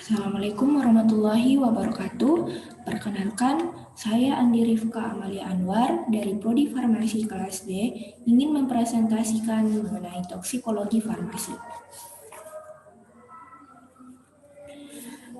Assalamualaikum warahmatullahi wabarakatuh. Perkenalkan, saya Andi Rifka Amalia Anwar dari Prodi Farmasi kelas D ingin mempresentasikan mengenai toksikologi farmasi.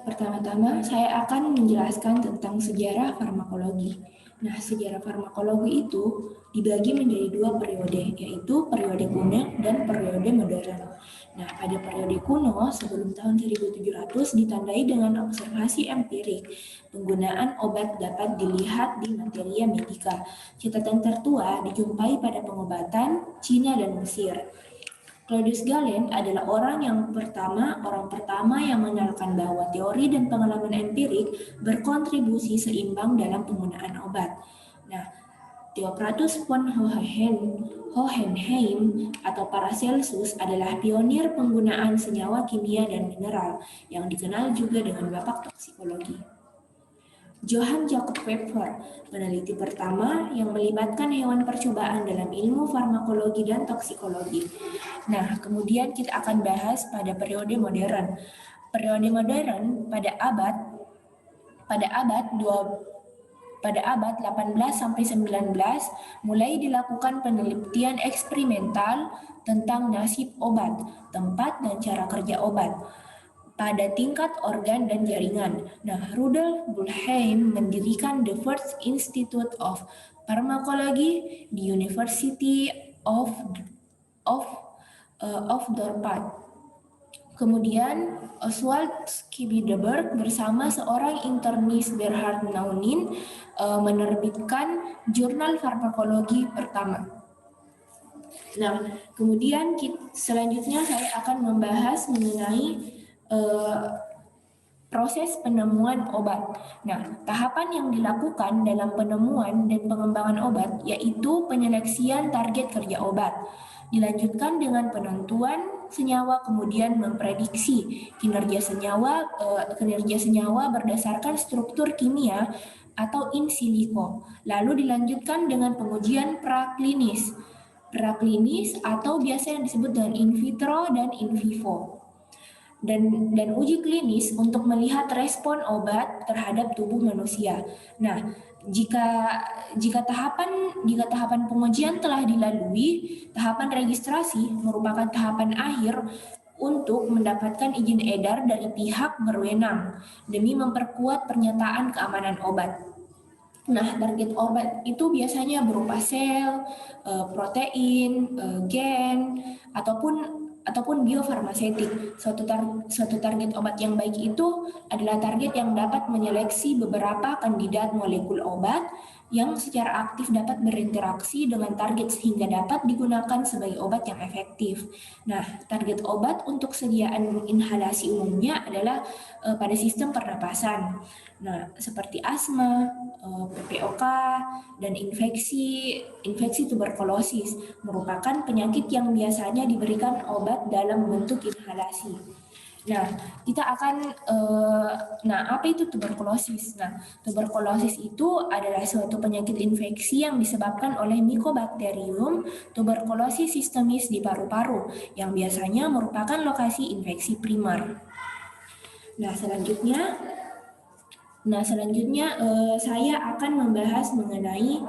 Pertama-tama, saya akan menjelaskan tentang sejarah farmakologi. Nah, sejarah farmakologi itu dibagi menjadi dua periode, yaitu periode kuno dan periode modern. Nah, pada periode kuno, sebelum tahun 1700 ditandai dengan observasi empirik. Penggunaan obat dapat dilihat di materia medika. Catatan tertua dijumpai pada pengobatan Cina dan Mesir. Claudius Galen adalah orang pertama yang mengenalkan bahwa teori dan pengalaman empirik berkontribusi seimbang dalam penggunaan obat. Nah, Theophratus von Hohenheim atau Paracelsus adalah pionir penggunaan senyawa kimia dan mineral yang dikenal juga dengan bapak toksikologi. Johann Jakob Pfeffer, peneliti pertama yang melibatkan hewan percobaan dalam ilmu farmakologi dan toksikologi. Nah, kemudian kita akan bahas pada periode modern. Periode modern pada abad 18 sampai 19 mulai dilakukan penelitian eksperimental tentang nasib obat, tempat dan cara kerja obat pada tingkat organ dan jaringan. Nah, Rudolf Bulheim mendirikan the first Institute of Pharmacology di University of Dorpat. Kemudian Oswald Schiedeberg bersama seorang internis Bernhard Naunin menerbitkan jurnal farmakologi pertama. Nah, kemudian selanjutnya saya akan membahas mengenai proses penemuan obat. Nah, tahapan yang dilakukan dalam penemuan dan pengembangan obat yaitu penyeleksian target kerja obat. Dilanjutkan dengan penentuan senyawa, kemudian memprediksi kinerja senyawa berdasarkan struktur kimia atau in silico. Lalu dilanjutkan dengan pengujian praklinis atau biasa yang disebut dengan in vitro dan in vivo. Dan uji klinis untuk melihat respon obat terhadap tubuh manusia. Nah, jika tahapan pengujian telah dilalui, tahapan registrasi merupakan tahapan akhir untuk mendapatkan izin edar dari pihak berwenang demi memperkuat pernyataan keamanan obat. Nah, target obat itu biasanya berupa sel, protein, gen, ataupun biofarmasetik. Suatu target obat yang baik itu adalah target yang dapat menyeleksi beberapa kandidat molekul obat yang secara aktif dapat berinteraksi dengan target sehingga dapat digunakan sebagai obat yang efektif. Nah, target obat untuk sediaan inhalasi umumnya adalah pada sistem pernapasan. Nah, seperti asma, PPOK, dan infeksi tuberkulosis merupakan penyakit yang biasanya diberikan obat dalam bentuk inhalasi. Nah, apa itu tuberkulosis? Nah, tuberkulosis itu adalah suatu penyakit infeksi yang disebabkan oleh Mycobacterium tuberculosis systemis di paru-paru, yang biasanya merupakan lokasi infeksi primer. Nah, selanjutnya saya akan membahas mengenai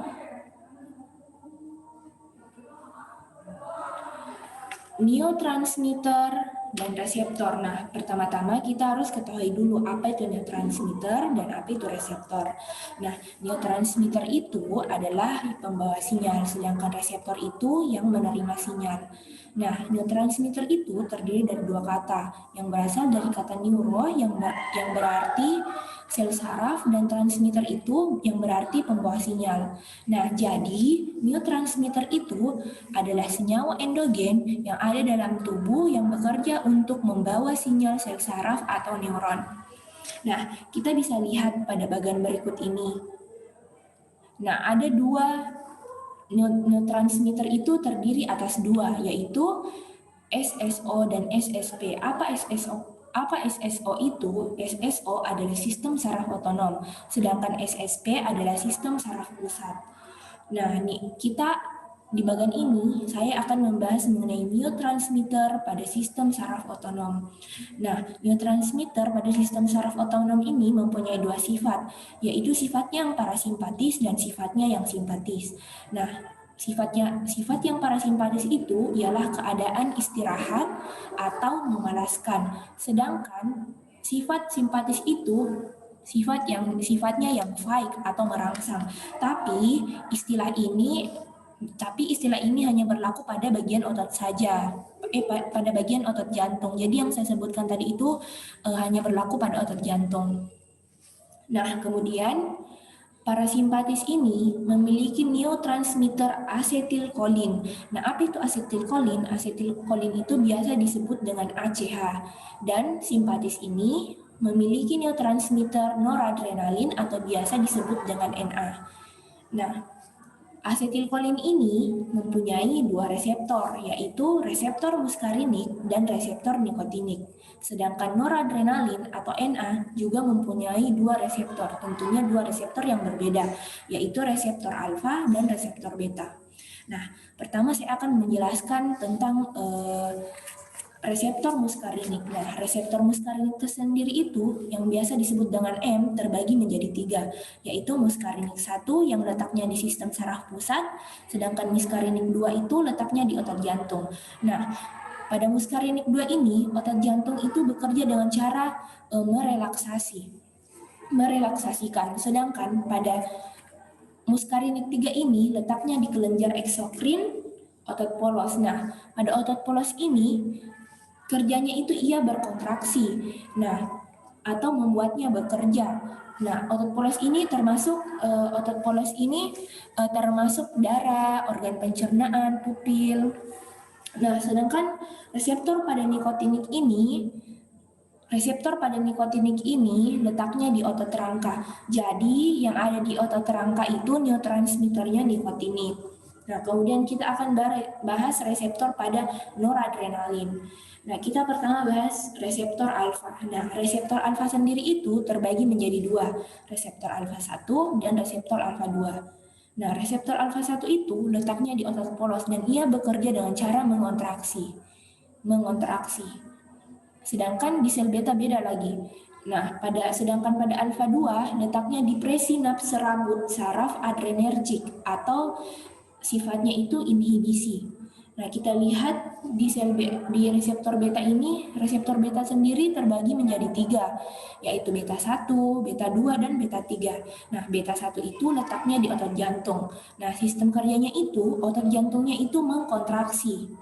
neurotransmitter dan reseptor. Nah, pertama-tama kita harus ketahui dulu apa itu neurotransmitter dan apa itu reseptor. Nah, neurotransmitter itu adalah pembawa sinyal, sedangkan reseptor itu yang menerima sinyal. Nah, neurotransmitter itu terdiri dari dua kata yang berasal dari kata neuro yang berarti sel saraf dan transmitter itu yang berarti pembawa sinyal. Nah, jadi neurotransmitter itu adalah senyawa endogen yang ada dalam tubuh yang bekerja untuk membawa sinyal sel saraf atau neuron. Nah, kita bisa lihat pada bagian berikut ini. Nah, ada dua neurotransmitter itu terdiri atas dua, yaitu SSO dan SSP. Apa SSO itu? SSO adalah sistem saraf otonom, sedangkan SSP adalah sistem saraf pusat. Nah, Di bagian ini, saya akan membahas mengenai neurotransmitter pada sistem saraf otonom. Nah, neurotransmitter pada sistem saraf otonom ini mempunyai dua sifat, yaitu sifatnya yang parasimpatis dan sifatnya yang simpatis. Nah, sifat yang parasimpatis itu ialah keadaan istirahat atau memalaskan, sedangkan sifat simpatis itu sifatnya yang fight atau merangsang. Tapi istilah ini hanya berlaku pada bagian otot saja, pada bagian otot jantung. Jadi yang saya sebutkan tadi itu hanya berlaku pada otot jantung. Nah, kemudian parasimpatis ini memiliki neurotransmitter asetilkolin. Nah, apa itu asetilkolin? Asetilkolin itu biasa disebut dengan ACH. Dan simpatis ini memiliki neurotransmitter noradrenalin atau biasa disebut dengan NA. Nah, asetilkolin ini mempunyai dua reseptor, yaitu reseptor muskarinik dan reseptor nikotinik. Sedangkan noradrenalin atau NA juga mempunyai dua reseptor, tentunya dua reseptor yang berbeda, yaitu reseptor alfa dan reseptor beta. Nah, pertama saya akan menjelaskan tentang reseptor muskarinik. Nah, reseptor muskarinik itu sendiri itu yang biasa disebut dengan M terbagi menjadi tiga, yaitu muskarinik 1 yang letaknya di sistem saraf pusat, sedangkan muskarinik 2 itu letaknya di otot jantung. Nah, pada muskarinik 2 ini, otot jantung itu bekerja dengan cara merelaksasikan, sedangkan pada muskarinik 3 ini letaknya di kelenjar eksokrin otot polos. Nah, pada otot polos ini kerjanya itu ia berkontraksi, nah atau membuatnya bekerja. Nah, otot polos ini termasuk darah, organ pencernaan, pupil. Nah, sedangkan reseptor pada nikotinik ini letaknya di otot rangka. Jadi, yang ada di otot rangka itu neurotransmitternya nikotinik. Nah, kemudian kita akan bahas reseptor pada noradrenalin. Nah, kita pertama bahas reseptor alfa. Nah, reseptor alfa sendiri itu terbagi menjadi dua, reseptor alfa 1 dan reseptor alfa 2. Nah, reseptor alfa 1 itu letaknya di otot polos dan ia bekerja dengan cara mengontraksi. Sedangkan di sel beta beda lagi. Nah, sedangkan pada alfa 2 letaknya di presinaps serabut saraf adrenergik atau sifatnya itu inhibisi. Nah, kita lihat di reseptor beta ini, reseptor beta sendiri terbagi menjadi tiga, yaitu beta 1, beta 2, dan beta 3. Nah, beta 1 itu letaknya di otot jantung. Nah, sistem kerjanya itu, otot jantungnya itu mengkontraksi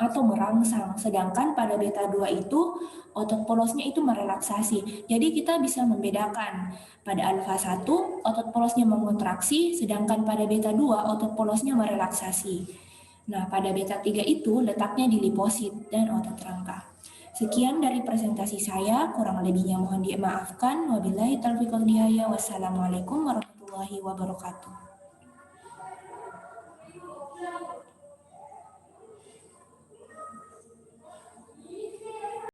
atau merangsang, sedangkan pada beta 2 itu otot polosnya itu merelaksasi. Jadi kita bisa membedakan pada alfa 1 otot polosnya mengontraksi, sedangkan pada beta 2 otot polosnya merelaksasi. Nah, pada beta 3 itu letaknya di liposit dan otot rangka. Sekian dari presentasi saya, kurang lebihnya mohon dimaafkan. Wabillahi taufiq wal hidayah. Wassalamualaikum warahmatullahi wabarakatuh.